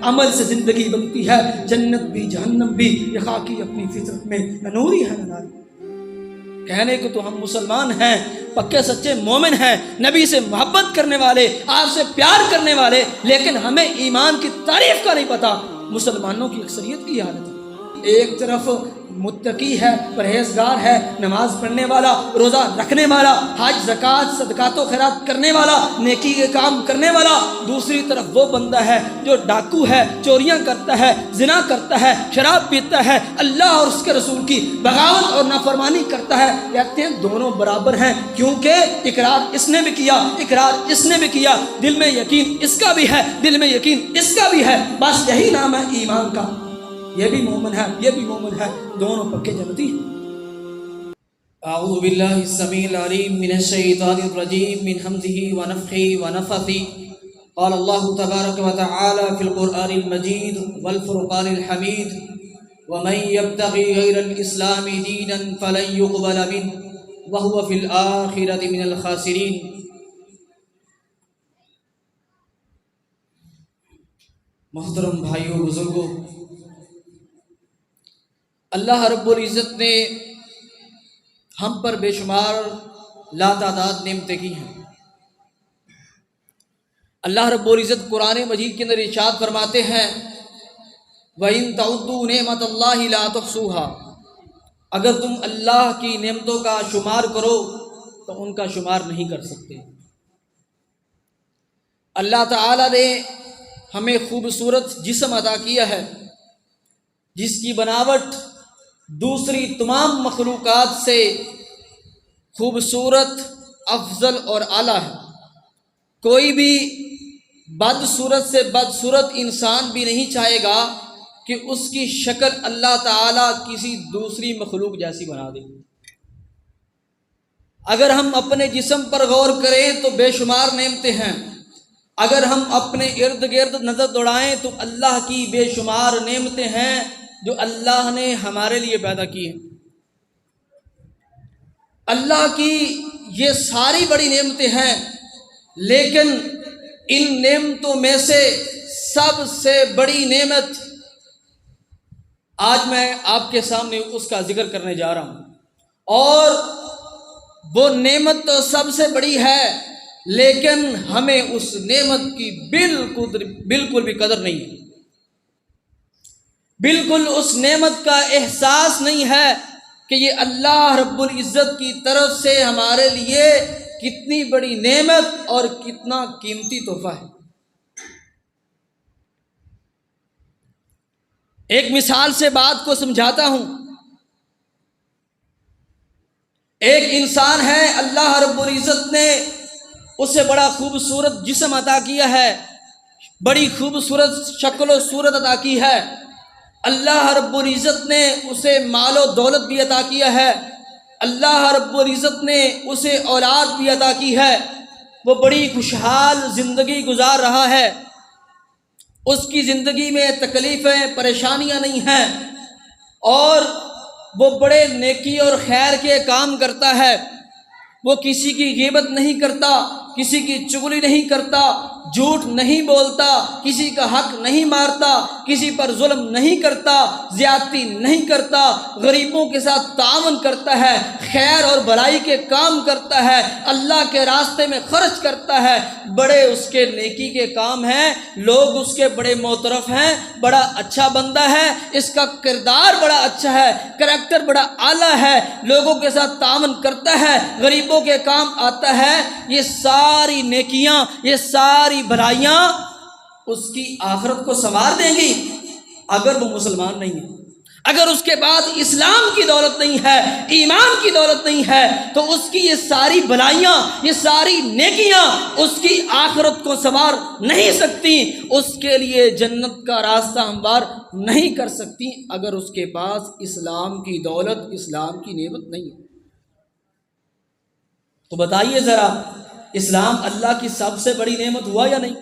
عمل سے زندگی بنتی ہے، جنت بھی جہنم بھی یہ خاکی اپنی فطرت میں نہ نوری ہے نہ ناری۔ کہنے کو تو ہم مسلمان ہیں، پکے سچے مومن ہیں، نبی سے محبت کرنے والے، آپ سے پیار کرنے والے، لیکن ہمیں ایمان کی تعریف کا نہیں پتہ۔ مسلمانوں کی اکثریت کی حالت ہے، ایک طرف متقی ہے، پرہیزگار ہے، نماز پڑھنے والا، روزہ رکھنے والا، حج زکوٰۃ صدقات و خیرات کرنے والا، نیکی کے کام کرنے والا، دوسری طرف وہ بندہ ہے جو ڈاکو ہے، چوریاں کرتا ہے، زنا کرتا ہے، شراب پیتا ہے، اللہ اور اس کے رسول کی بغاوت اور نافرمانی کرتا ہے۔ کہتے ہیں دونوں برابر ہیں، کیونکہ اقرار اس نے بھی کیا، اقرار اس نے بھی کیا، دل میں یقین اس کا بھی ہے، دل میں یقین اس کا بھی ہے، بس یہی نام ہے ایمان کا۔ یہ بھی مومن ہے، یہ بھی مومن ہے، دونوں پکے جنتی ہیں۔ اعوذ باللہ السمیع العلیم من الشیطان الرجیم من حمزہ ونفخہ ونفثہ۔ قال اللہ تبارک وتعالی فی القرآن المجید والفرقان الحمید ومن یبتغی غیر الاسلام دینا فلن يقبل منہ وہو فی الآخرۃ من الخاسرین۔ محترم بھائیوں بزرگوں، اللہ رب العزت نے ہم پر بے شمار لاتعداد نعمتیں کی ہیں۔ اللہ رب العزت قرآن مجید کے اندر ارشاد فرماتے ہیں وَإِن تَعُدُّوا نِعْمَتَ اللَّهِ لَا تُحْصُوهَا، اگر تم اللہ کی نعمتوں کا شمار کرو تو ان کا شمار نہیں کر سکتے۔ اللہ تعالی نے ہمیں خوبصورت جسم عطا کیا ہے، جس کی بناوٹ دوسری تمام مخلوقات سے خوبصورت، افضل اور اعلیٰ ہے۔ کوئی بھی بدصورت سے بدصورت انسان بھی نہیں چاہے گا کہ اس کی شکل اللہ تعالیٰ کسی دوسری مخلوق جیسی بنا دے۔ اگر ہم اپنے جسم پر غور کریں تو بے شمار نعمتیں ہیں، اگر ہم اپنے ارد گرد نظر دوڑائیں تو اللہ کی بے شمار نعمتیں ہیں جو اللہ نے ہمارے لیے پیدا کی ہیں۔ اللہ کی یہ ساری بڑی نعمتیں ہیں، لیکن ان نعمتوں میں سے سب سے بڑی نعمت آج میں آپ کے سامنے اس کا ذکر کرنے جا رہا ہوں، اور وہ نعمت تو سب سے بڑی ہے، لیکن ہمیں اس نعمت کی بالکل بھی قدر نہیں ہے، بالکل اس نعمت کا احساس نہیں ہے کہ یہ اللہ رب العزت کی طرف سے ہمارے لیے کتنی بڑی نعمت اور کتنا قیمتی تحفہ ہے۔ ایک مثال سے بات کو سمجھاتا ہوں۔ ایک انسان ہے، اللہ رب العزت نے اسے بڑا خوبصورت جسم عطا کیا ہے، بڑی خوبصورت شکل و صورت عطا کی ہے۔ اللہ رب العزت نے اسے مال و دولت بھی عطا کیا ہے، اللہ رب العزت نے اسے اولاد بھی عطا کی ہے، وہ بڑی خوشحال زندگی گزار رہا ہے، اس کی زندگی میں تکلیفیں پریشانیاں نہیں ہیں، اور وہ بڑے نیکی اور خیر کے کام کرتا ہے، وہ کسی کی غیبت نہیں کرتا، کسی کی چغلی نہیں کرتا، جھوٹ نہیں بولتا، کسی کا حق نہیں مارتا، کسی پر ظلم نہیں کرتا، زیادتی نہیں کرتا، غریبوں کے ساتھ تعاون کرتا ہے، خیر اور بھلائی کے کام کرتا ہے، اللہ کے راستے میں خرچ کرتا ہے، بڑے اس کے نیکی کے کام ہیں، لوگ اس کے بڑے معترف ہیں، بڑا اچھا بندہ ہے، اس کا کردار بڑا اچھا ہے، کریکٹر بڑا اعلیٰ ہے، لوگوں کے ساتھ تعاون کرتا ہے، غریبوں کے کام آتا ہے۔ یہ ساری نیکیاں، یہ ساری بھلائیاں اس کی آخرت کو سنوار دیں گی اگر وہ مسلمان نہیں ہے۔ اگر اس کے بعد اسلام کی دولت نہیں ہے، ایمان کی دولت نہیں ہے، تو اس کی یہ ساری بھلائیاں، یہ ساری نیکیاں اس کی آخرت کو سنوار نہیں سکتی، اس کے لیے جنت کا راستہ ہموار نہیں کر سکتی اگر اس کے پاس اسلام کی دولت، اسلام کی نعمت نہیں ہے۔ تو بتائیے ذرا، اسلام اللہ کی سب سے بڑی نعمت ہوا یا نہیں؟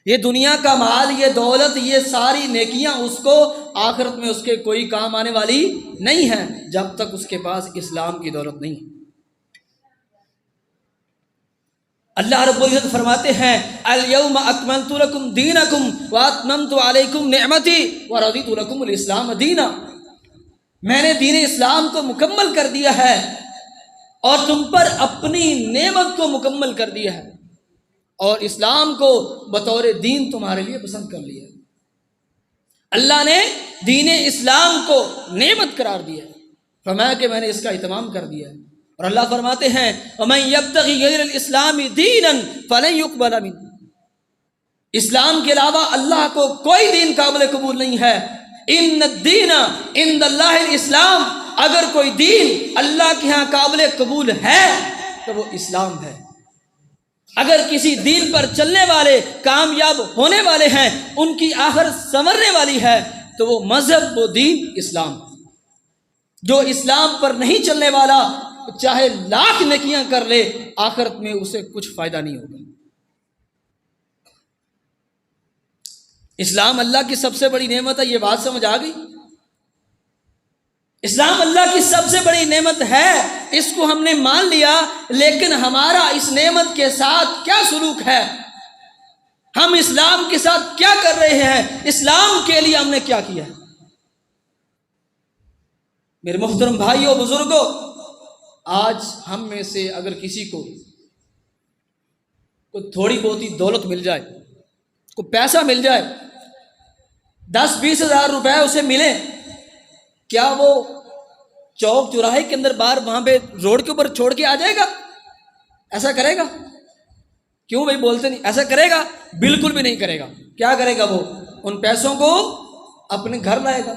یہ دنیا کا مال، یہ دولت، یہ ساری نیکیاں اس کو آخرت میں اس کے کوئی کام آنے والی نہیں ہیں جب تک اس کے پاس اسلام کی دولت نہیں ہے۔ اللہ رب العزت فرماتے ہیں الیوم اکملت لکم دینکم واتممت علیکم نعمتی ورضیت لکم الاسلام دینا، میں نے دین اسلام کو مکمل کر دیا ہے اور تم پر اپنی نعمت کو مکمل کر دیا ہے اور اسلام کو بطور دین تمہارے لیے پسند کر لیا ہے۔ اللہ نے دین اسلام کو نعمت قرار دیا ہے، فرمایا کہ میں نے اس کا اہتمام کر دیا ہے۔ اور اللہ فرماتے ہیں وَمَن يَبْتَغِ غَيْرَ الْإِسْلَامِ دِينًا فَلَن يُقْبَلَ مِنْهُ، اسلام کے علاوہ اللہ کو کوئی دین قابل قبول نہیں ہے۔ ان الدین عند اللہ الاسلام، اگر کوئی دین اللہ کے ہاں قابل قبول ہے تو وہ اسلام ہے۔ اگر کسی دین پر چلنے والے کامیاب ہونے والے ہیں، ان کی آخرت سنورنے والی ہے، تو وہ مذہب، وہ دین اسلام۔ جو اسلام پر نہیں چلنے والا چاہے لاکھ نیکیاں کر لے، آخرت میں اسے کچھ فائدہ نہیں ہوگا۔ اسلام اللہ کی سب سے بڑی نعمت ہے، یہ بات سمجھ آ گئی؟ اسلام اللہ کی سب سے بڑی نعمت ہے، اس کو ہم نے مان لیا، لیکن ہمارا اس نعمت کے ساتھ کیا سلوک ہے؟ ہم اسلام کے ساتھ کیا کر رہے ہیں؟ اسلام کے لیے ہم نے کیا کیا ہے؟ میرے محترم بھائیوں بزرگوں، آج ہم میں سے اگر کسی کو کوئی تھوڑی بہت ہی دولت مل جائے، کوئی پیسہ مل جائے، 10-20 ہزار روپے اسے ملے، کیا وہ چوک چوراہے کے اندر باہر وہاں پہ روڈ کے اوپر چھوڑ کے آ جائے گا؟ ایسا کرے گا؟ کیوں بھائی بولتے نہیں؟ ایسا کرے گا؟ بالکل بھی نہیں کرے گا۔ کیا کرے گا؟ وہ ان پیسوں کو اپنے گھر لائے گا۔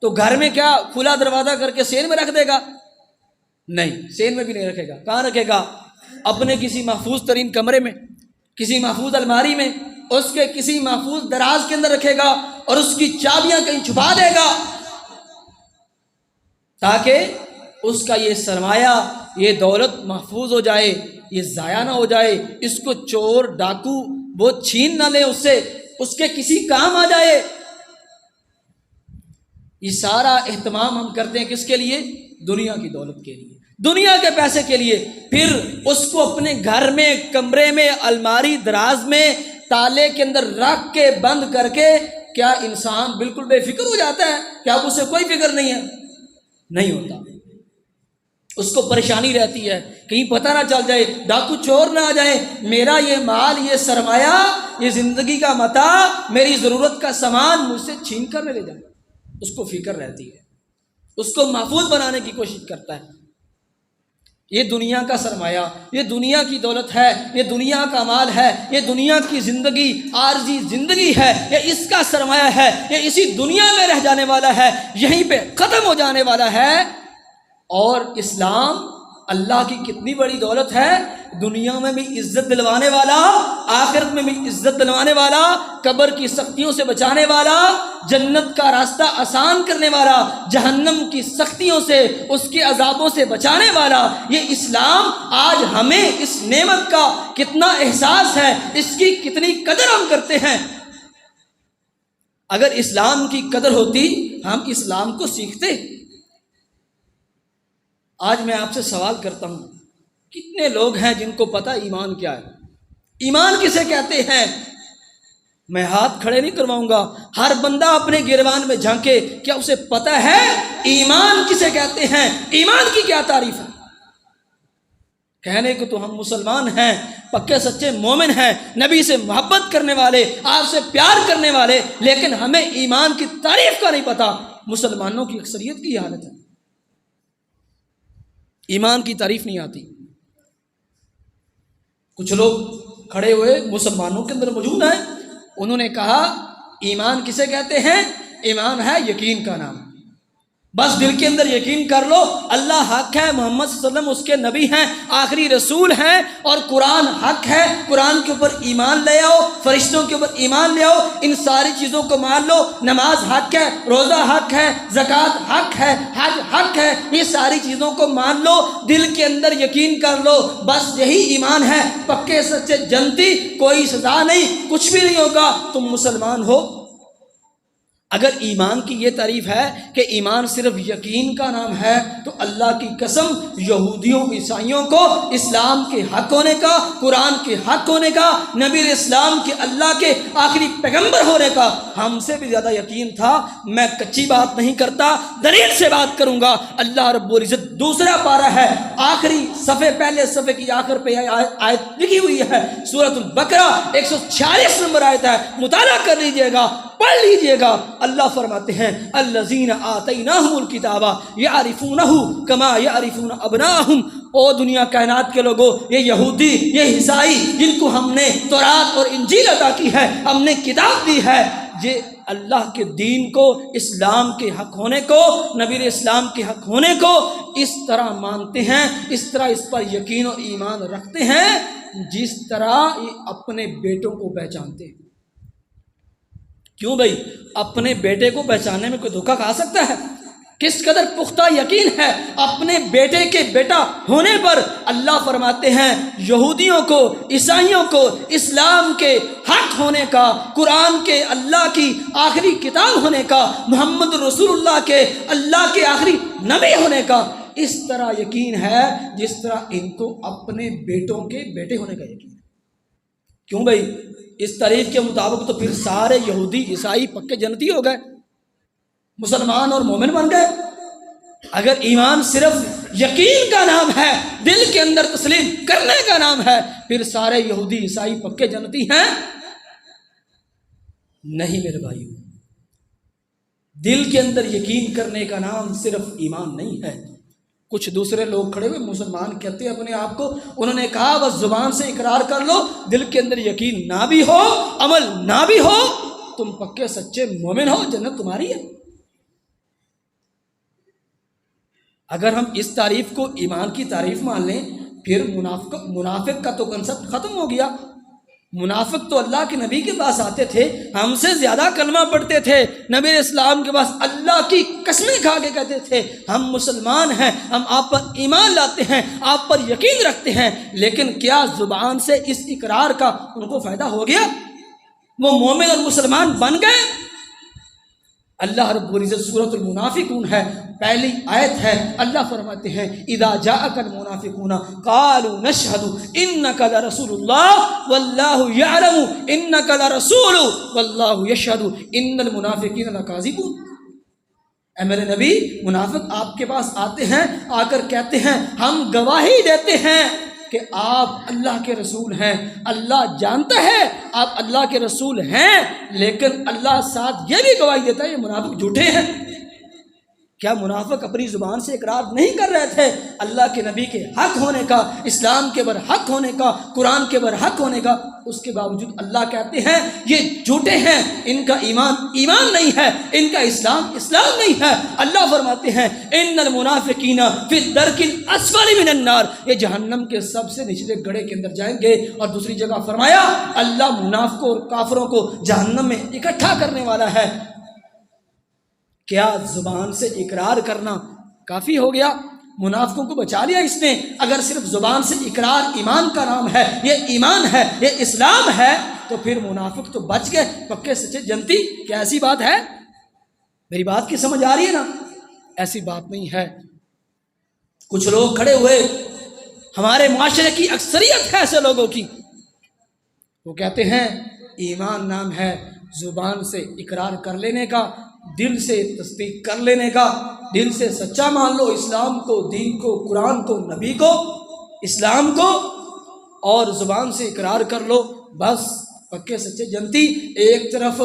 تو گھر میں کیا کھلا دروازہ کر کے سین میں رکھ دے گا؟ نہیں، سین میں بھی نہیں رکھے گا۔ کہاں رکھے گا؟ اپنے کسی محفوظ ترین کمرے میں، کسی محفوظ الماری میں، اس کے کسی محفوظ دراز کے اندر رکھے گا اور اس کی چابیاں کہیں چھپا دے گا، تاکہ اس کا یہ سرمایہ، یہ دولت محفوظ ہو جائے، یہ ضائع نہ ہو جائے، اس کو چور ڈاکو وہ چھین نہ لے، اس سے اس کے کسی کام آ جائے۔ یہ سارا اہتمام ہم کرتے ہیں کس کے لیے؟ دنیا کی دولت کے لیے، دنیا کے پیسے کے لیے۔ پھر اس کو اپنے گھر میں، کمرے میں، الماری دراز میں، تالے کے اندر رکھ کے بند کر کے کیا انسان بالکل بے فکر ہو جاتا ہے؟ کیا اسے کوئی فکر نہیں ہے؟ نہیں ہوتا۔ اس کو پریشانی رہتی ہے، کہیں پتہ نہ چل جائے، ڈاکو چور نہ آ جائے، میرا یہ مال، یہ سرمایہ، یہ زندگی کا متاع، میری ضرورت کا سامان مجھ سے چھین کر نہ لے جائے۔ اس کو فکر رہتی ہے، اس کو محفوظ بنانے کی کوشش کرتا ہے۔ یہ دنیا کا سرمایہ، یہ دنیا کی دولت ہے، یہ دنیا کا مال ہے، یہ دنیا کی زندگی عارضی زندگی ہے، یہ اس کا سرمایہ ہے، یہ اسی دنیا میں رہ جانے والا ہے، یہیں پہ ختم ہو جانے والا ہے۔ اور اسلام اللہ کی کتنی بڑی دولت ہے، دنیا میں بھی عزت دلوانے والا، آخرت میں بھی عزت دلوانے والا، قبر کی سختیوں سے بچانے والا، جنت کا راستہ آسان کرنے والا، جہنم کی سختیوں سے، اس کے عذابوں سے بچانے والا۔ یہ اسلام آج ہمیں اس نعمت کا کتنا احساس ہے، اس کی کتنی قدر ہم کرتے ہیں۔ اگر اسلام کی قدر ہوتی ہم اسلام کو سیکھتے۔ آج میں آپ سے سوال کرتا ہوں، کتنے لوگ ہیں جن کو پتہ ایمان کیا ہے؟ ایمان کسے کہتے ہیں؟ میں ہاتھ کھڑے نہیں کرواؤں گا، ہر بندہ اپنے گریبان میں جھانکے، کیا اسے پتہ ہے ایمان کسے کہتے ہیں؟ ایمان کی کیا تعریف ہے؟ کہنے کو تو ہم مسلمان ہیں، پکے سچے مومن ہیں، نبی سے محبت کرنے والے، آپ سے پیار کرنے والے، لیکن ہمیں ایمان کی تعریف کا نہیں پتہ۔ مسلمانوں کی اکثریت کی حالت ہے، ایمان کی تعریف نہیں آتی۔ کچھ لوگ کھڑے ہوئے مسلمانوں کے اندر موجود ہیں، انہوں نے کہا ایمان کسے کہتے ہیں؟ ایمان ہے یقین کا نام۔ بس دل کے اندر یقین کر لو اللہ حق ہے، محمد صلی اللہ علیہ وسلم اس کے نبی ہیں، آخری رسول ہیں، اور قرآن حق ہے، قرآن کے اوپر ایمان لے آؤ، فرشتوں کے اوپر ایمان لے آؤ، ان ساری چیزوں کو مان لو، نماز حق ہے، روزہ حق ہے، زکوٰۃ حق ہے، حج حق ہے، یہ ساری چیزوں کو مان لو، دل کے اندر یقین کر لو، بس یہی ایمان ہے، پکے سچے جنتی، کوئی سزا نہیں، کچھ بھی نہیں ہوگا، تم مسلمان ہو۔ اگر ایمان کی یہ تعریف ہے کہ ایمان صرف یقین کا نام ہے تو اللہ کی قسم یہودیوں عیسائیوں کو اسلام کے حق ہونے کا، قرآن کے حق ہونے کا، نبی اسلام کے اللہ کے آخری پیغمبر ہونے کا ہم سے بھی زیادہ یقین تھا۔ میں کچی بات نہیں کرتا، دلیل سے بات کروں گا۔ اللہ رب العزت دوسرا پارہ ہے، آخری صفحے، پہلے صفحے کی آخر پہ آیت لکھی ہوئی ہے، سورۃ البقرہ 146 نمبر آیت ہے، مطالعہ کر لیجئے گا، پڑھ لیجئے گا۔ اللہ فرماتے ہیں الذین آتیناہم الکتاب یعرفونہ کما یعرفون ابناءہم۔ او دنیا کائنات کے لوگوں، یہ یہودی، یہ عیسائی جن کو ہم نے تورات اور انجیل عطا کی ہے، ہم نے کتاب دی ہے، یہ اللہ کے دین کو، اسلام کے حق ہونے کو، نبی اسلام کے حق ہونے کو اس طرح مانتے ہیں، اس طرح اس پر یقین و ایمان رکھتے ہیں جس طرح یہ اپنے بیٹوں کو پہچانتے ہیں۔ کیوں بھائی؟ اپنے بیٹے کو پہچاننے میں کوئی دھوکہ کھا سکتا ہے؟ کس قدر پختہ یقین ہے اپنے بیٹے کے بیٹا ہونے پر۔ اللہ فرماتے ہیں یہودیوں کو، عیسائیوں کو اسلام کے حق ہونے کا، قرآن کے اللہ کی آخری کتاب ہونے کا، محمد رسول اللہ کے اللہ کے آخری نبی ہونے کا اس طرح یقین ہے جس طرح ان کو اپنے بیٹوں کے بیٹے ہونے کا یقین ہے۔ کیوں بھائی؟ اس تعریف کے مطابق تو پھر سارے یہودی عیسائی پکے جنتی ہو گئے، مسلمان اور مومن بن گئے۔ اگر ایمان صرف یقین کا نام ہے، دل کے اندر تسلیم کرنے کا نام ہے، پھر سارے یہودی عیسائی پکے جنتی ہیں؟ نہیں میرے بھائیو، دل کے اندر یقین کرنے کا نام صرف ایمان نہیں ہے۔ کچھ دوسرے لوگ کھڑے ہوئے مسلمان کہتے ہیں اپنے آپ کو، انہوں نے کہا بس زبان سے اقرار کر لو، دل کے اندر یقین نہ بھی ہو، عمل نہ بھی ہو، تم پکے سچے مومن ہو، جنت تمہاری ہے۔ اگر ہم اس تعریف کو ایمان کی تعریف مان لیں، پھر منافق کا تو کنسپٹ ختم ہو گیا۔ منافق تو اللہ کے نبی کے پاس آتے تھے، ہم سے زیادہ کلمہ پڑھتے تھے، نبی اسلام کے پاس اللہ کی قسمیں کھا کے کہتے تھے ہم مسلمان ہیں، ہم آپ پر ایمان لاتے ہیں، آپ پر یقین رکھتے ہیں، لیکن کیا زبان سے اس اقرار کا ان کو فائدہ ہو گیا؟ وہ مومن اور مسلمان بن گئے؟ اللہ رب العزت سورۃ المنافقون ہے، پہلی آیت ہے، اللہ فرماتے ہیں اذا جاءک المنافقون قالوا نشهد انک لرسول اللہ واللہ یعلم انک لرسول واللہ یشهد ان المنافقین لکاذبون۔ اے میرے نبی، منافق آپ کے پاس آتے ہیں، آ کر کہتے ہیں ہم گواہی دیتے ہیں کہ آپ اللہ کے رسول ہیں، اللہ جانتا ہے آپ اللہ کے رسول ہیں، لیکن اللہ ساتھ یہ بھی گواہی دیتا ہے یہ منافق جھوٹے ہیں۔ کیا منافق اپنی زبان سے اقرار نہیں کر رہے تھے اللہ کے نبی کے حق ہونے کا، اسلام کے برحق ہونے کا، قرآن کے برحق ہونے کا؟ اس کے باوجود اللہ کہتے ہیں یہ جھوٹے ہیں، ان کا ایمان ایمان نہیں ہے، ان کا اسلام اسلام نہیں ہے۔ اللہ فرماتے ہیں ان المنافقین فی الدرک الاسفل من النار، یہ جہنم کے سب سے نچلے گڑھے کے اندر جائیں گے۔ اور دوسری جگہ فرمایا اللہ منافقوں اور کافروں کو جہنم میں اکٹھا کرنے والا ہے۔ کیا زبان سے اقرار کرنا کافی ہو گیا؟ منافقوں کو بچا لیا اس نے؟ اگر صرف زبان سے اقرار ایمان کا نام ہے، یہ ایمان ہے، یہ اسلام ہے، تو پھر منافق تو بچ گئے، پکے سچے جنتی۔ کیا ایسی بات ہے؟ میری بات کی سمجھ آ رہی ہے نا؟ ایسی بات نہیں ہے۔ کچھ لوگ کھڑے ہوئے، ہمارے معاشرے کی اکثریت ہے ایسے لوگوں کی، وہ کہتے ہیں ایمان نام ہے زبان سے اقرار کر لینے کا، دل سے تصدیق کر لینے کا، دل سے سچا مان لو اسلام کو، دین کو، قرآن کو، نبی کو، اسلام کو، اور زبان سے اقرار کر لو، بس پکے سچے جنتی۔ ایک طرف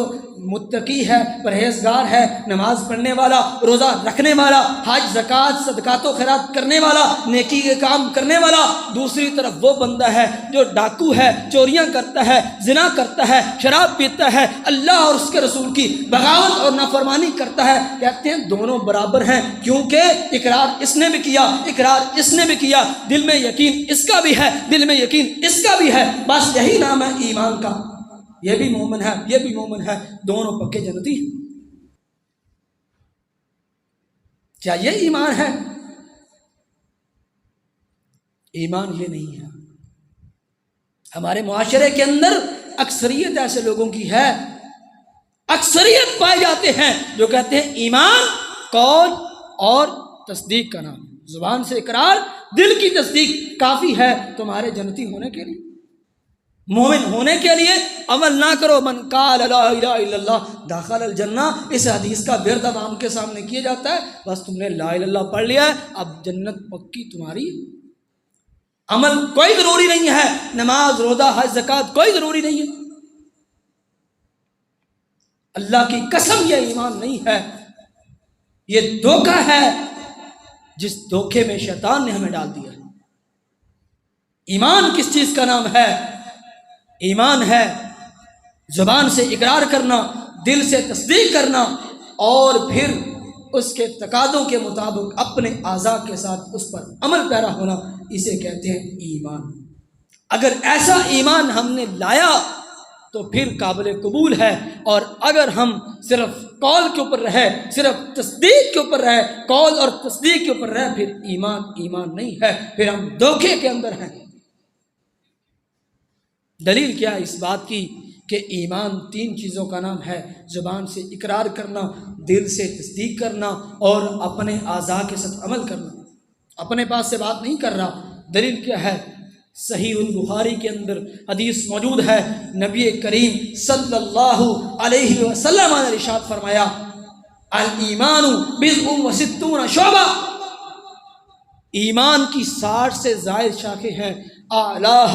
متقی ہے، پرہیزگار ہے، نماز پڑھنے والا، روزہ رکھنے والا، حج زکوٰۃ صدقات و خیرات کرنے والا، نیکی کے کام کرنے والا، دوسری طرف وہ بندہ ہے جو ڈاکو ہے، چوریاں کرتا ہے، زنا کرتا ہے، شراب پیتا ہے، اللہ اور اس کے رسول کی بغاوت اور نافرمانی کرتا ہے۔ کہتے ہیں دونوں برابر ہیں، کیونکہ اقرار اس نے بھی کیا، اقرار اس نے بھی کیا، دل میں یقین اس کا بھی ہے، دل میں یقین اس کا بھی ہے، بس یہی نام ہے ایمان کا۔ یہ بھی مومن ہے، یہ بھی مومن ہے، دونوں پکے جنتی ہیں۔ کیا یہ ایمان ہے؟ ایمان یہ نہیں ہے۔ ہمارے معاشرے کے اندر اکثریت ایسے لوگوں کی ہے، اکثریت پائے جاتے ہیں جو کہتے ہیں ایمان قول اور تصدیق کا نام، زبان سے اقرار دل کی تصدیق کافی ہے تمہارے جنتی ہونے کے لیے، مومن ہونے کے لیے عمل نہ کرو۔ من قال لا الہ الا اللہ دخل الجنہ، اس حدیث کا ورد عوام کے سامنے کیا جاتا ہے، بس تم نے لا الہ الا اللہ پڑھ لیا ہے، اب جنت پکی تمہاری۔ عمل کوئی ضروری نہیں ہے، نماز روزہ حج زکوٰۃ کوئی ضروری نہیں ہے۔ اللہ کی قسم یہ ایمان نہیں ہے، یہ دھوکہ ہے جس دھوکے میں شیطان نے ہمیں ڈال دیا ہے۔ ایمان کس چیز کا نام ہے؟ ایمان ہے زبان سے اقرار کرنا، دل سے تصدیق کرنا، اور پھر اس کے تقاضوں کے مطابق اپنے اعضاء کے ساتھ اس پر عمل پیرا ہونا، اسے کہتے ہیں ایمان۔ اگر ایسا ایمان ہم نے لایا تو پھر قابل قبول ہے، اور اگر ہم صرف قول کے اوپر رہے، صرف تصدیق کے اوپر رہے، قول اور تصدیق کے اوپر رہے، پھر ایمان ایمان نہیں ہے، پھر ہم دھوکے کے اندر ہیں۔ دلیل کیا ہے اس بات کی کہ ایمان 3 چیزوں کا نام ہے، زبان سے اقرار کرنا، دل سے تصدیق کرنا، اور اپنے اعضاء کے ساتھ عمل کرنا۔ اپنے پاس سے بات نہیں کر رہا، دلیل کیا ہے؟ صحیح البخاری کے اندر حدیث موجود ہے، نبی کریم صلی اللہ علیہ وسلم نے ارشاد فرمایا، الایمان بضع و ستون شعبہ، ایمان کی 60 سے زائد شاخیں ہیں، اعلیٰ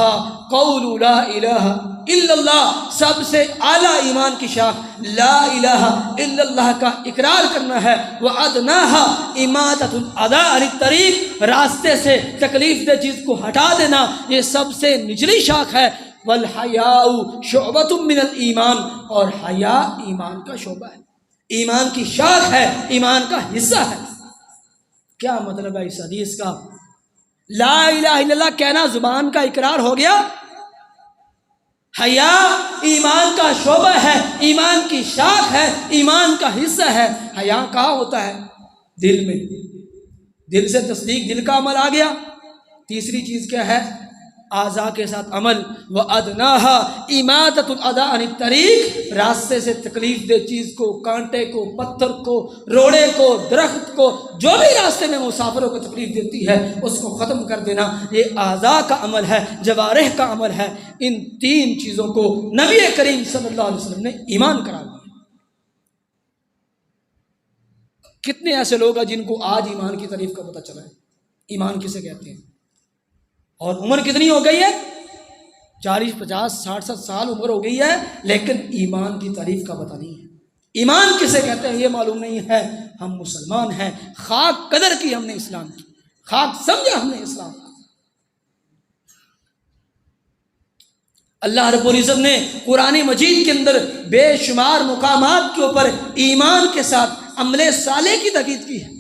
قول لا الہ الا اللہ، سب سے اعلیٰ ایمان کی شاخ لا الہ الا اللہ کا اقرار کرنا ہے، وَأَدْنَاهَا إِمَاطَةُ الْأَذَىٰ عَنِ الطَّرِيقِ، راستے سے تکلیف دہ چیز کو ہٹا دینا، یہ سب سے نچلی شاخ ہے، وَالْحَيَاءُ شُعْبَةٌ مِّنَ الْإِيمَانِ، اور حیا ایمان کا شعبہ ہے، ایمان کی شاخ ہے، ایمان کا حصہ ہے۔ کیا مطلب ہے اس حدیث کا؟ لا الہ الا اللہ کہنا زبان کا اقرار ہو گیا، حیا ایمان کا شعبہ ہے، ایمان کی شاخ ہے، ایمان کا حصہ ہے۔ حیا کہاں ہوتا ہے؟ دل میں، دل سے تصدیق، دل کا عمل آ گیا۔ تیسری چیز کیا ہے؟ اعضاء کے ساتھ عمل، وَأَدْنَاهَا إِمَاطَةُ الْأَذَىٰ عَنِ الطَّرِيقِ، راستے سے تکلیف دہ چیز کو، کانٹے کو، پتھر کو، روڑے کو، درخت کو، جو بھی راستے میں مسافروں کو تکلیف دیتی ہے اس کو ختم کر دینا، یہ اعضاء کا عمل ہے، جوارح کا عمل ہے۔ ان 3 چیزوں کو نبی کریم صلی اللہ علیہ وسلم نے ایمان قرار دیا۔ کتنے ایسے لوگ ہیں جن کو آج ایمان کی تعریف کا پتہ چلا ہے، ایمان کسے کہتے ہیں، اور عمر کتنی ہو گئی ہے؟ 40 50 60 70 سال عمر ہو گئی ہے، لیکن ایمان کی تعریف کا پتہ نہیں ہے، ایمان کسے کہتے ہیں یہ معلوم نہیں ہے۔ ہم مسلمان ہیں، خاک قدر کی ہم نے اسلام کی، خاک سمجھا ہم نے اسلام کا۔ اللہ رب العزت نے قرآن مجید کے اندر بے شمار مقامات کے اوپر ایمان کے ساتھ عمل صالح کی تاکید کی ہے۔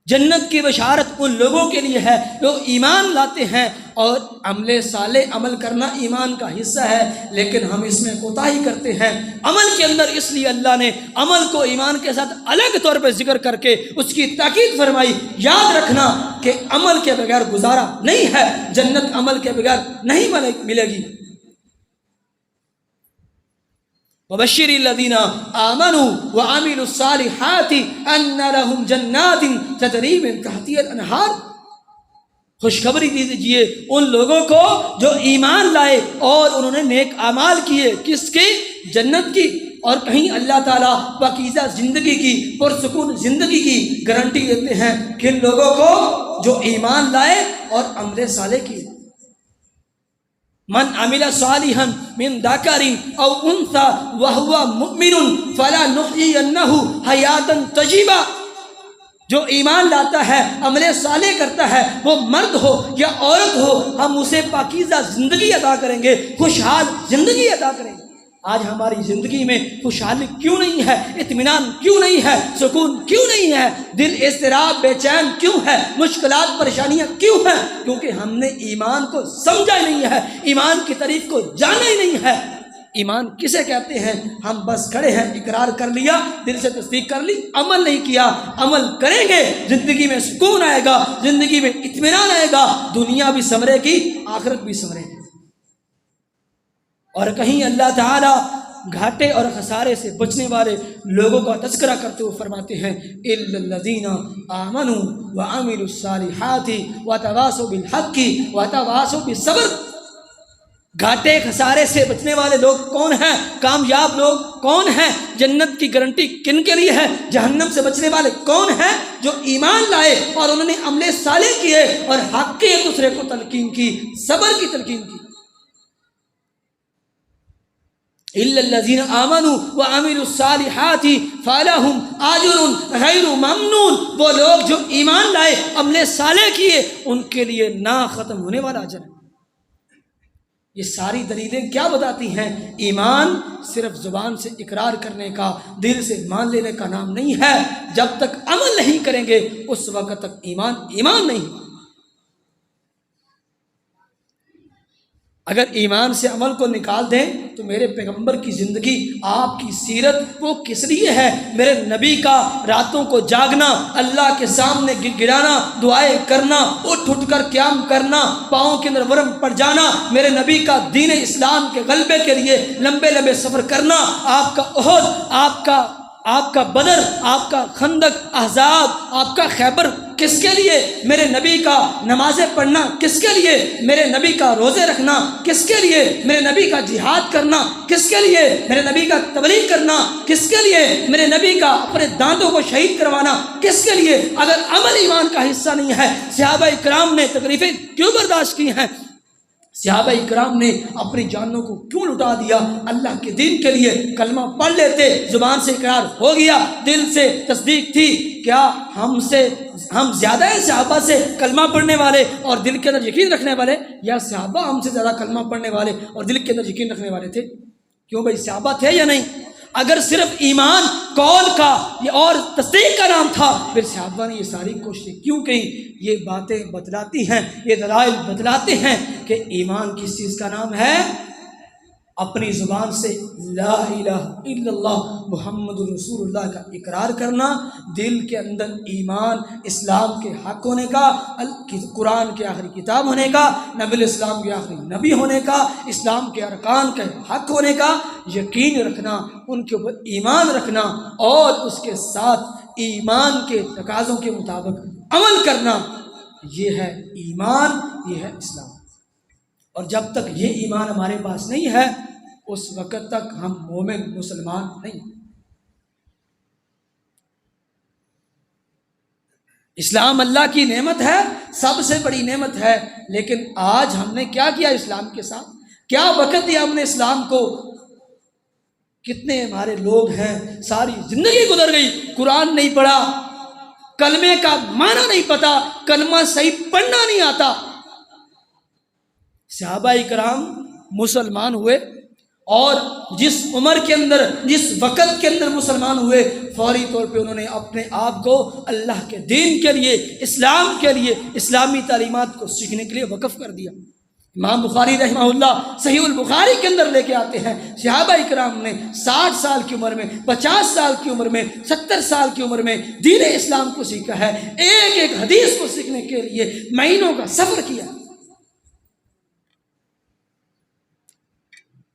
جنت کی بشارت ان لوگوں کے لیے ہے جو ایمان لاتے ہیں، اور عمل صالح عمل کرنا ایمان کا حصہ ہے، لیکن ہم اس میں کوتاہی کرتے ہیں عمل کے اندر۔ اس لیے اللہ نے عمل کو ایمان کے ساتھ الگ طور پہ ذکر کر کے اس کی تاکید فرمائی۔ یاد رکھنا کہ عمل کے بغیر گزارا نہیں ہے، جنت عمل کے بغیر نہیں ملے گی۔ وَبَشِّرِ الَّذِينَ آمَنُوا وَعَمِلُوا الصَّالِحَاتِ أَنَّ لَهُمْ جَنَّاتٍ تَجْرِي مِن تَحْتِهَا الْأَنْهَارُ، خوشخبری دیجئے ان لوگوں کو جو ایمان لائے اور انہوں نے نیک اعمال کیے، کس کی؟ جنت کی۔ اور کہیں اللہ تعالیٰ پاکیزہ زندگی کی، پرسکون زندگی کی گارنٹی دیتے ہیں کن لوگوں کو؟ جو ایمان لائے اور عمل صالح کیے۔ من عمل صالحا من ذکر او انثى وهو مؤمن فلنحيينه حیاتا طیبہ، جو ایمان لاتا ہے، عمل صالح کرتا ہے، وہ مرد ہو یا عورت ہو، ہم اسے پاکیزہ زندگی عطا کریں گے، خوشحال زندگی عطا کریں گے۔ آج ہماری زندگی میں خوشحالی کیوں نہیں ہے؟ اطمینان کیوں نہیں ہے؟ سکون کیوں نہیں ہے؟ دل اضطراب بے چین کیوں ہے؟ مشکلات پریشانیاں کیوں ہیں؟ کیونکہ ہم نے ایمان کو سمجھا ہی نہیں ہے، ایمان کی تعریف کو جانا ہی نہیں ہے۔ ایمان کسے کہتے ہیں؟ ہم بس کھڑے ہیں، اقرار کر لیا، دل سے تصدیق کر لی، عمل نہیں کیا۔ عمل کریں گے زندگی میں سکون آئے گا، زندگی میں اطمینان آئے گا، دنیا بھی سنورے گی، آخرت بھی سنورے گی۔ اور کہیں اللہ تعالیٰ گھاٹے اور خسارے سے بچنے والے لوگوں کا تذکرہ کرتے ہوئے فرماتے ہیں الا الذین آمنوا وعملوا الصالحات وتواصوا بالحق وتواصوا بالصبر۔ گھاٹے خسارے سے بچنے والے لوگ کون ہیں؟ کامیاب لوگ کون ہیں؟ جنت کی گارنٹی کن کے لیے ہے؟ جہنم سے بچنے والے کون ہیں؟ جو ایمان لائے اور انہوں نے عمل صالح کیے اور حق کی ایک دوسرے کو تلقین کی، صبر کی تلقین کی۔ الا الذین آمنوا وعملوا الصالحات فلہم اجر غیر ممنون۔ وہ لوگ جو ایمان لائے، عمل صالح کیے، ان کے لیے نہ ختم ہونے والا اجر ہے۔ یہ ساری دلیلیں کیا بتاتی ہیں؟ ایمان صرف زبان سے اقرار کرنے کا، دل سے مان لینے کا نام نہیں ہے۔ جب تک عمل نہیں کریں گے اس وقت تک ایمان نہیں۔ اگر ایمان سے عمل کو نکال دیں تو میرے پیغمبر کی زندگی، آپ کی سیرت وہ کس لیے ہے؟ میرے نبی کا راتوں کو جاگنا، اللہ کے سامنے گر گرانا، دعائیں کرنا، اٹھ کر قیام کرنا، پاؤں کے اندر ورم پڑ جانا، میرے نبی کا دین اسلام کے غلبے کے لیے لمبے لمبے سفر کرنا، آپ کا احد، آپ کا بدر، آپ کا خندق، احزاب، آپ کا خیبر کس کے لیے؟ میرے نبی کا نمازیں پڑھنا کس کے لیے؟ میرے نبی کا روزے رکھنا کس کے لیے؟ میرے نبی کا جہاد کرنا کس کے لیے؟ میرے نبی کا تبلیغ کرنا کس کے لیے؟ میرے نبی کا اپنے دانتوں کو شہید کروانا کس کے لیے؟ اگر عمل ایمان کا حصہ نہیں ہے، صحابہ اکرام نے تکلیفیں کیوں برداشت کی ہیں؟ صحابہ اکرام نے اپنی جانوں کو کیوں لٹا دیا؟ اللہ کے دین کے لیے۔ کلمہ پڑھ لیتے، زبان سے اقرار ہو گیا، دل سے تصدیق تھی۔ کیا ہم زیادہ ہیں صحابہ سے کلمہ پڑھنے والے اور دل کے اندر یقین رکھنے والے، یا صحابہ ہم سے زیادہ کلمہ پڑھنے والے اور دل کے اندر یقین رکھنے والے تھے؟ کیوں بھائی، صحابہ تھے یا نہیں؟ اگر صرف ایمان قول کا اور تصدیق کا نام تھا پھر صحابہ نے یہ ساری کوششیں کیوں کی؟ یہ باتیں بتلاتی ہیں، یہ دلائل بتلاتے ہیں کہ ایمان کس چیز کا نام ہے؟ اپنی زبان سے لا الہ الا اللہ محمد رسول اللہ کا اقرار کرنا، دل کے اندر ایمان اسلام کے حق ہونے کا، قرآن کے آخری کتاب ہونے کا، نبی الاسلام کے آخری نبی ہونے کا، اسلام کے ارکان کے حق ہونے کا یقین رکھنا، ان کے اوپر ایمان رکھنا اور اس کے ساتھ ایمان کے تقاضوں کے مطابق عمل کرنا، یہ ہے ایمان، یہ ہے اسلام۔ اور جب تک یہ ایمان ہمارے پاس نہیں ہے اس وقت تک ہم مومن مسلمان نہیں۔ اسلام اللہ کی نعمت ہے، سب سے بڑی نعمت ہے، لیکن آج ہم نے کیا کیا اسلام کے ساتھ؟ کیا وقت دیا ہم نے اسلام کو؟ کتنے ہمارے لوگ ہیں ساری زندگی گزر گئی، قرآن نہیں پڑھا، کلمے کا معنی نہیں پتا، کلمہ صحیح پڑھنا نہیں آتا۔ صحابہ کرام مسلمان ہوئے اور جس عمر کے اندر، جس وقت کے اندر مسلمان ہوئے، فوری طور پہ انہوں نے اپنے آپ کو اللہ کے دین کے لیے، اسلام کے لیے، اسلامی تعلیمات کو سیکھنے کے لیے وقف کر دیا۔ امام بخاری رحمہ اللہ صحیح البخاری کے اندر لے کے آتے ہیں صحابہ کرام نے 60 سال کی عمر میں، 50 سال کی عمر میں، 70 سال کی عمر میں دین اسلام کو سیکھا ہے، ایک ایک حدیث کو سیکھنے کے لیے مہینوں کا سفر کیا۔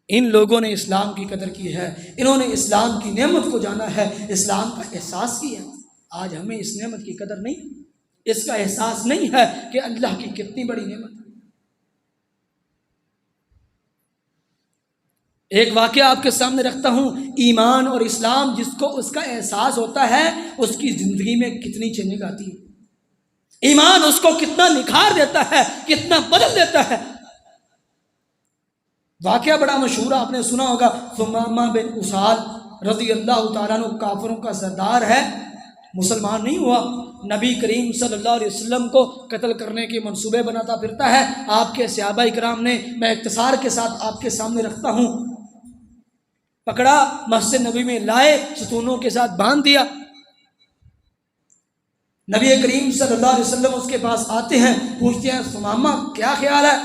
ان لوگوں نے اسلام کی قدر کی ہے، انہوں نے اسلام کی نعمت کو جانا ہے، اسلام کا احساس کیا۔ آج ہمیں اس نعمت کی قدر نہیں، اس کا احساس نہیں ہے کہ اللہ کی کتنی بڑی نعمت ہے۔ ایک واقعہ آپ کے سامنے رکھتا ہوں، ایمان اور اسلام جس کو اس کا احساس ہوتا ہے اس کی زندگی میں کتنی چینجنگ آتی ہے، ایمان اس کو کتنا نکھار دیتا ہے، کتنا بدل دیتا ہے۔ واقعہ بڑا مشہور آپ نے سنا ہوگا، ثمامہ بن اسال رضی اللہ تعالیٰ عنہ کافروں کا سردار ہے، مسلمان نہیں ہوا، نبی کریم صلی اللہ علیہ وسلم کو قتل کرنے کے منصوبے بناتا پھرتا ہے۔ آپ کے صحابہ اکرام نے، میں اختصار کے ساتھ آپ کے سامنے رکھتا ہوں، پکڑا، مسجد نبی میں لائے، ستونوں کے ساتھ باندھ دیا۔ نبی کریم صلی اللہ علیہ وسلم اس کے پاس آتے ہیں، پوچھتے ہیں ثمامہ کیا خیال ہے؟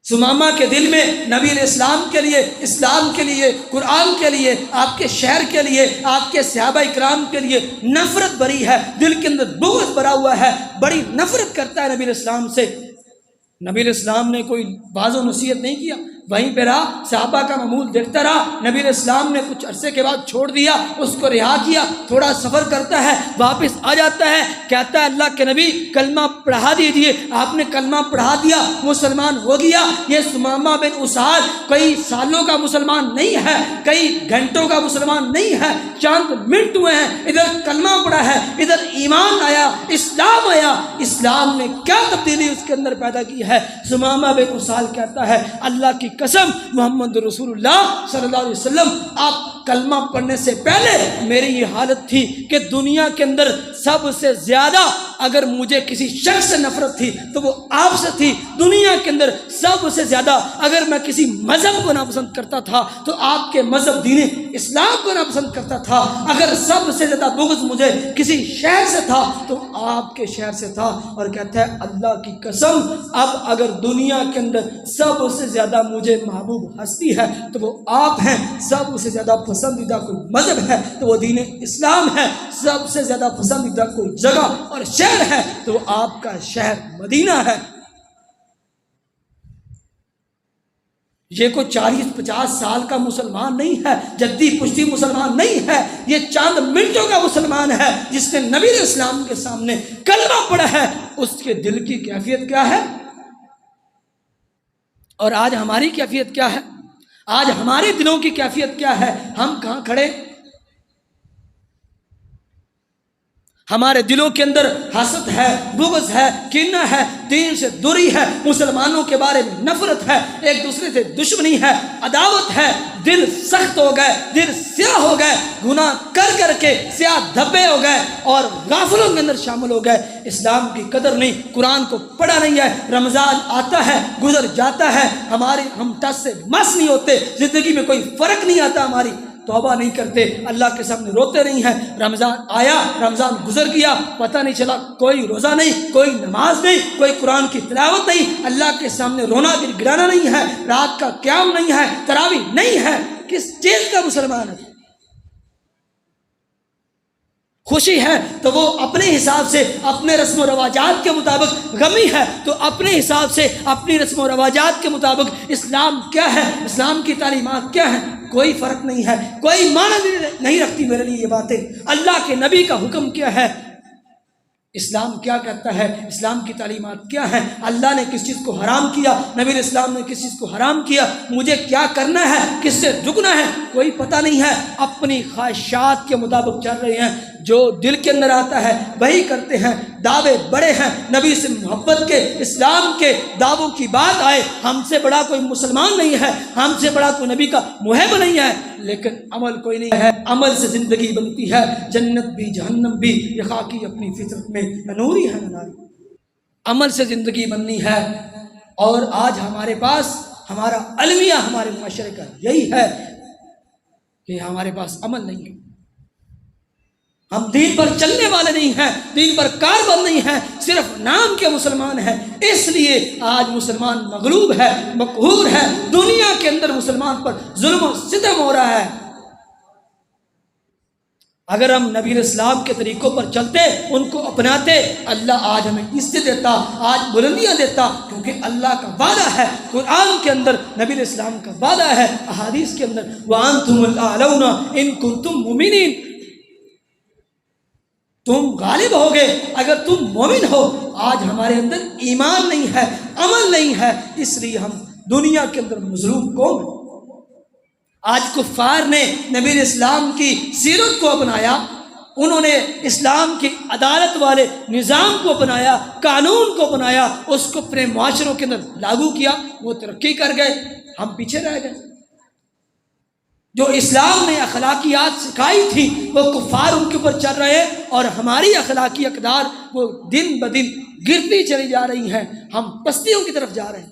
ثمامہ کے دل میں نبی علیہ السلام کے لیے، اسلام کے لیے، قرآن کے لیے، آپ کے شہر کے لیے، آپ کے صحابہ اکرام کے لیے نفرت بری ہے، دل کے اندر بغض بھرا ہوا ہے، بڑی نفرت کرتا ہے نبی علیہ السلام سے۔ نبی علیہ السلام نے کوئی واضح نصیحت نہیں کیا، وہیں پہ رہا, صحابہ کا معمول دیکھتا رہا. نبی علیہ السلام نے کچھ عرصے کے بعد چھوڑ دیا, اس کو رہا کیا, تھوڑا سفر کرتا ہے, واپس آ جاتا ہے, کہتا ہے اللہ کے نبی کلمہ پڑھا دیجیے. آپ نے کلمہ پڑھا دیا, مسلمان ہو گیا. یہ ثمامہ بن اسال کئی سالوں کا مسلمان نہیں ہے, کئی گھنٹوں کا مسلمان نہیں ہے, چند منٹ ہوئے ہیں, ادھر کلمہ پڑھا ہے, ادھر ایمان آیا, اسلام آیا. اسلام نے کیا تبدیلی اس کے اندر پیدا کی ہے. ثمامہ بن اسال کہتا ہے اللہ کی قسم محمد رسول اللہ صلی اللہ علیہ وسلم آپ کلمہ پڑھنے سے پہلے میری یہ حالت تھی کہ دنیا کے اندر سب سے زیادہ اگر مجھے کسی شخص سے نفرت تھی تو وہ آپ سے تھی. دنیا کے اندر سب سے زیادہ اگر میں کسی مذہب کو ناپسند کرتا تھا تو آپ کے مذہب دین اسلام کو ناپسند کرتا تھا. اگر سب سے زیادہ بغض مجھے کسی شہر سے تھا تو آپ کے شہر سے تھا. اور کہتا ہے اللہ کی قسم اب اگر دنیا کے اندر سب سے زیادہ مجھے محبوب ہستی ہے تو وہ آپ ہیں, سب سے زیادہ پسندیدہ کوئی مذہب ہے تو وہ دین اسلام ہے, سب سے زیادہ پسندیدہ کوئی جگہ اور شہر ہے تو وہ آپ کا شہر مدینہ ہے. یہ کوئی 40-50 سال کا مسلمان نہیں ہے, جدی پشتی مسلمان نہیں ہے, یہ چاند منٹوں کا مسلمان ہے جس نے نبی علیہ السلام کے سامنے کلمہ پڑھا ہے. اس کے دل کی کیفیت کیا ہے اور آج ہماری کیفیت کیا ہے, آج ہمارے دلوں کی کیفیت کیا ہے. ہم کہاں کھڑے, ہمارے دلوں کے اندر حسد ہے, بغض ہے, کینہ ہے, دین سے دوری ہے, مسلمانوں کے بارے میں نفرت ہے, ایک دوسرے سے دشمنی ہے, عداوت ہے, دل سخت ہو گئے, دل سیاہ ہو گئے, گناہ کر کر کے سیاہ دھبے ہو گئے اور غافلوں کے اندر شامل ہو گئے. اسلام کی قدر نہیں, قرآن کو پڑھا نہیں ہے. رمضان آتا ہے گزر جاتا ہے, ہم ٹس سے مس نہیں ہوتے, زندگی میں کوئی فرق نہیں آتا, ہماری توبہ نہیں کرتے, اللہ کے سامنے روتے نہیں ہیں. رمضان آیا, رمضان گزر گیا, پتہ نہیں چلا, کوئی روزہ نہیں, کوئی نماز نہیں, کوئی قرآن کی تلاوت نہیں, اللہ کے سامنے رونا گرانا نہیں ہے, رات کا قیام نہیں ہے, تراویح نہیں ہے. کس چیز کا مسلمان ہے؟ خوشی ہے تو وہ اپنے حساب سے اپنے رسم و رواجات کے مطابق, غمی ہے تو اپنے حساب سے اپنی رسم و رواجات کے مطابق. اسلام کیا ہے, اسلام کی تعلیمات کیا ہیں, کوئی فرق نہیں ہے, کوئی معنی نہیں رکھتی میرے لیے یہ باتیں. اللہ کے نبی کا حکم کیا ہے, اسلام کیا کہتا ہے, اسلام کی تعلیمات کیا ہیں, اللہ نے کس چیز کو حرام کیا, نبی علیہ السلام نے کس چیز کو حرام کیا, مجھے کیا کرنا ہے, کس سے جھکنا ہے, کوئی پتہ نہیں ہے. اپنی خواہشات کے مطابق چل رہے ہیں, جو دل کے اندر آتا ہے وہی کرتے ہیں. دعوے بڑے ہیں, نبی سے محبت کے, اسلام کے دعووں کی بات آئے, ہم سے بڑا کوئی مسلمان نہیں ہے, ہم سے بڑا کوئی نبی کا محب نہیں ہے, لیکن عمل کوئی نہیں ہے. عمل سے زندگی بنتی ہے, جنت بھی جہنم بھی یہ خاکی اپنی فطرت میں نوری ہے ناری. عمل سے زندگی بننی ہے. اور آج ہمارے پاس ہمارا المیہ ہمارے معاشرے کا یہی ہے کہ ہمارے پاس عمل نہیں ہے, ہم دین پر چلنے والے نہیں ہیں, دین پر کاربند نہیں ہیں, صرف نام کے مسلمان ہیں. اس لیے آج مسلمان مغلوب ہے, مقہور ہے, دنیا کے اندر مسلمان پر ظلم و ستم ہو رہا ہے. اگر ہم نبی علیہ السلام کے طریقوں پر چلتے, ان کو اپناتے, اللہ آج ہمیں عزت دیتا, آج بلندیاں دیتا, کیونکہ اللہ کا وعدہ ہے قرآن کے اندر, نبی علیہ السلام کا وعدہ ہے احادیث کے اندر, وَأَنْتُمُ الْأَعْلَوْنَ إِن كُنْتُم مُؤْمِنِينَ, تم غالب ہوگے اگر تم مومن ہو. آج ہمارے اندر ایمان نہیں ہے, عمل نہیں ہے, اس لیے ہم دنیا کے اندر مظلوم قوم ہیں. آج کفار نے نبی علیہ السلام کی سیرت کو اپنایا, انہوں نے اسلام کی عدالت والے نظام کو اپنایا, قانون کو اپنایا, اس کو اپنے معاشروں کے اندر لاگو کیا, وہ ترقی کر گئے, ہم پیچھے رہ گئے. جو اسلام نے اخلاقیات سکھائی تھی وہ کفار ان کے اوپر چل رہے ہیں, اور ہماری اخلاقی اقدار وہ دن بدن گرتی چلی جا رہی ہیں, ہم پستیوں کی طرف جا رہے ہیں.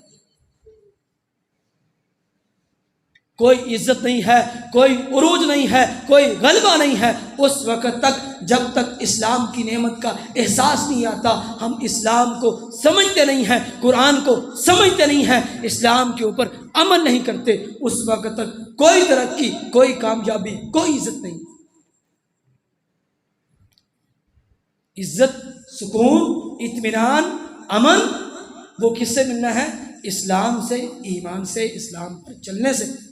کوئی عزت نہیں ہے, کوئی عروج نہیں ہے, کوئی غلبہ نہیں ہے اس وقت تک جب تک اسلام کی نعمت کا احساس نہیں آتا. ہم اسلام کو سمجھتے نہیں ہیں, قرآن کو سمجھتے نہیں ہیں, اسلام کے اوپر عمل نہیں کرتے, اس وقت تک کوئی ترقی, کوئی کامیابی, کوئی عزت نہیں. عزت, سکون, اطمینان, امن وہ کس سے ملنا ہے؟ اسلام سے، ایمان سے، اسلام پر چلنے سے۔